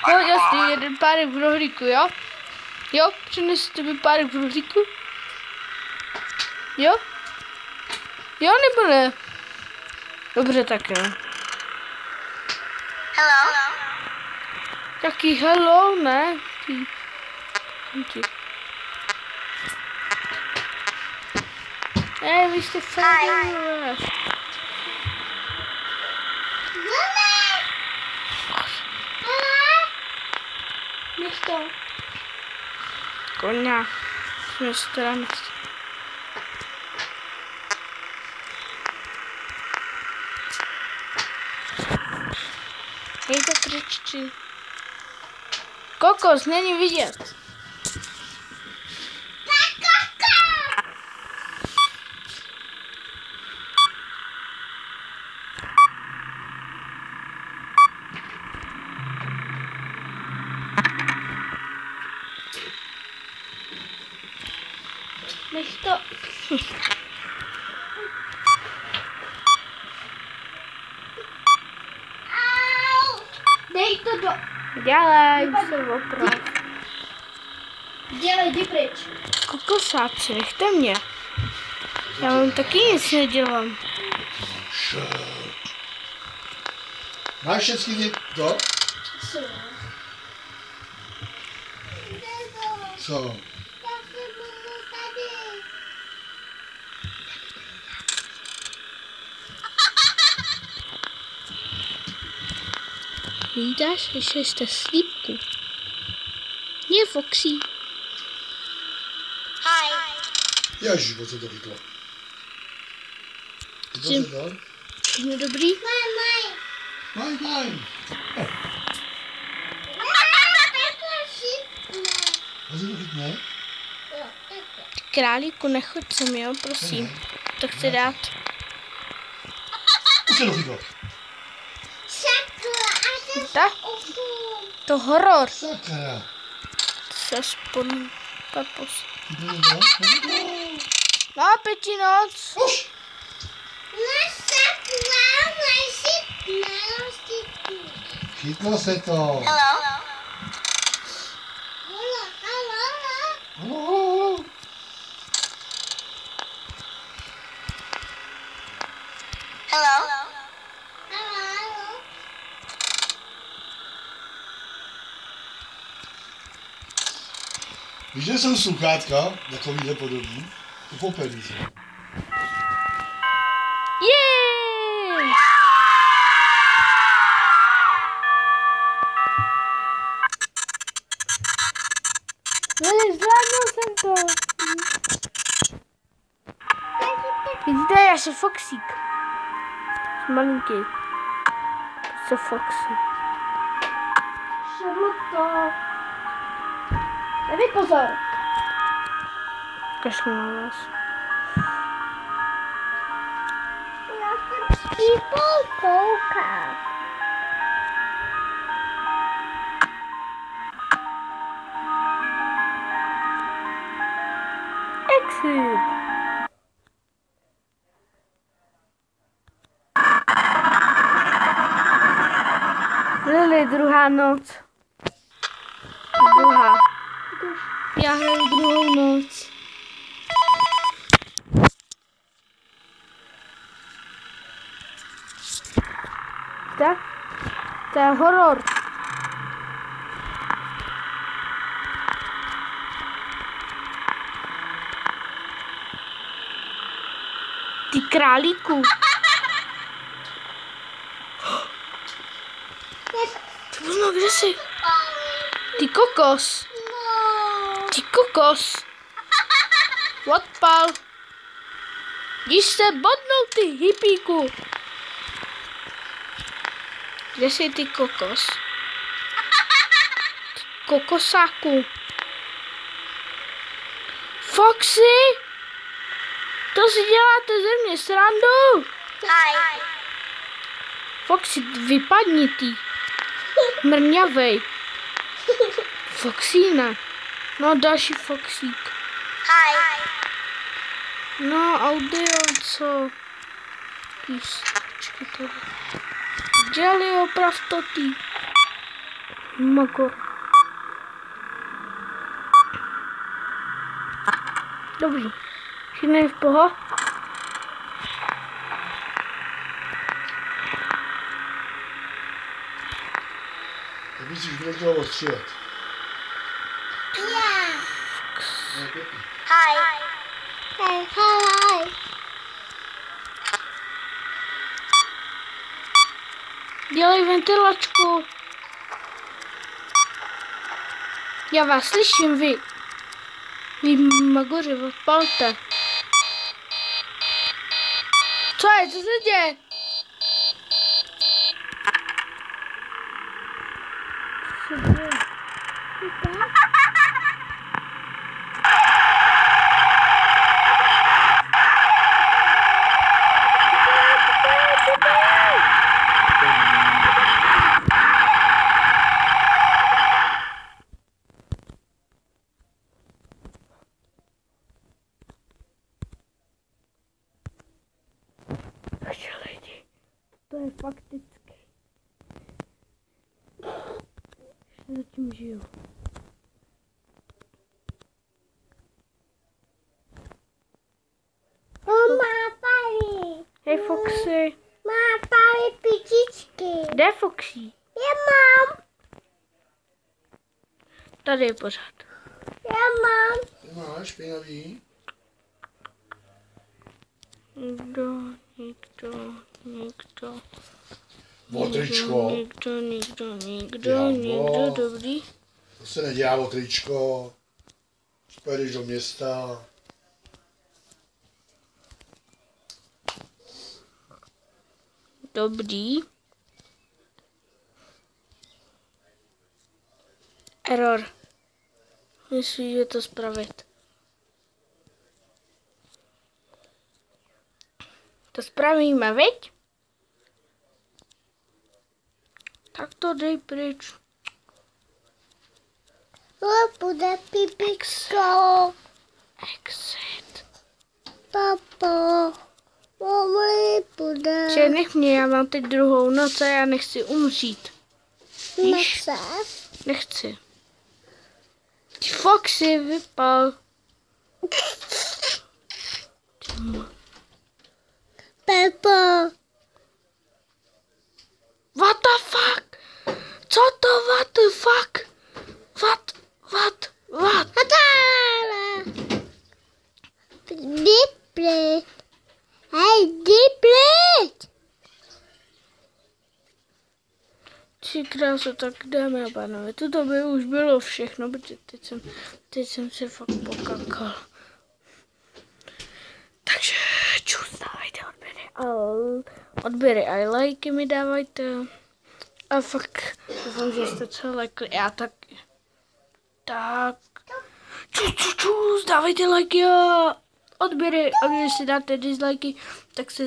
Jo, jasný, jeden párek v rohlíku, jo? Jo, přinesete mi párek v rohlíku? Jo? Jo, nebo ne? Dobře, tak jo. Hello? Jaký hello, ne? Vy jste fajn. Místo. Koně. Jsme strany. Hej, to křičí. Kokos, není vidět. Nech to. Dej to do. Dělej, už se oprav. Dělej, jdi pryč. Kokosáci, nechte mě. Já vám taky nic nedělám. Máš všechny ty to? Co? Vídáš, že jste slípku. Je Foxy. Hi. Ježiš, co to chytlo. Chytlo se to? Všechno dobrý? Maj. A co to chytne? Králíku, nechoď sem, jo, prosím. To chci dát. Už se to chytlo. Tak? To horor. Sakra. Se spolu. Papus. Chytlo to? No, pěti noc. Už. Chytlo se to. Hello? Haló. Hello? Víš, že jsou sluchátka, takovýhle podobný, upopený se. Jej! Zvládnul jsem to. Vidíte, já jsem Foxík. Jsem malinký. Jsem Foxy. Šedlo to. Dej pozor. Kašlu na vás. Já jsem people koukat. Exit. Lily, druhá noc. Druhá. Já hraju druhou noc. Tak? To je horor. Ty králíku. Ty Bruno, kde jsi? Ty kokos. Ty kokos. Odpal. Když se bodnou, ty hippíku. Kde jsi ty kokos? Ty kokosáku. Foxy? To si děláte ze mě srandu? Hi. Foxy, vypadni ty. Mrňavej. Foxína. No, další Foxík. Hi. No, audio, co? Počkej tady. Dělej, oprav to ty. Magor. Dobrý. Všechno je v pohodě. Tak myslíš, kdo chtěl ostřílet? Yeah. No, pěkný. Hi. Hi. Hi. Dělej ventilačku. Já vás slyším, vy. Vy magoři, odpalte. Co je, co se děje? Co se děje? Takže lidi, to je fakticky. Ještě zatím žiju. Má tady. Hej Foxy. Má tady pičičky. Kde je Foxy? Já mám. Tady je pořád. Já mám. Ty máš špinavý? Nikdo. Otričko. Nikdo, dobrý. To se nedělá otričko. Pojedeš do města. Dobrý. Error. Myslím, že to spravit. To spravíme, viď? Tak to dej pryč. To bude pipičko. Exit. Papo. Mami bude. Že nech mě, já mám teď druhou noc a já nechci umřít. Víš? Nechce. Nechci. Foxy vypal. Pepo. What the fuck? Co to what the fuck? What? Hatále. Dipli. Hej, dipli. Ty kráso, tak dámy a pánové, toto by už bylo všechno, protože teď jsem se fakt pokakal. Takže čus, dávajte odběry a lajky mi dávajte. A fakt doufám, že jste co lajkli, já taky. Tak, čus, dávajte lajky a odběry. A když si dáte dislajky, tak se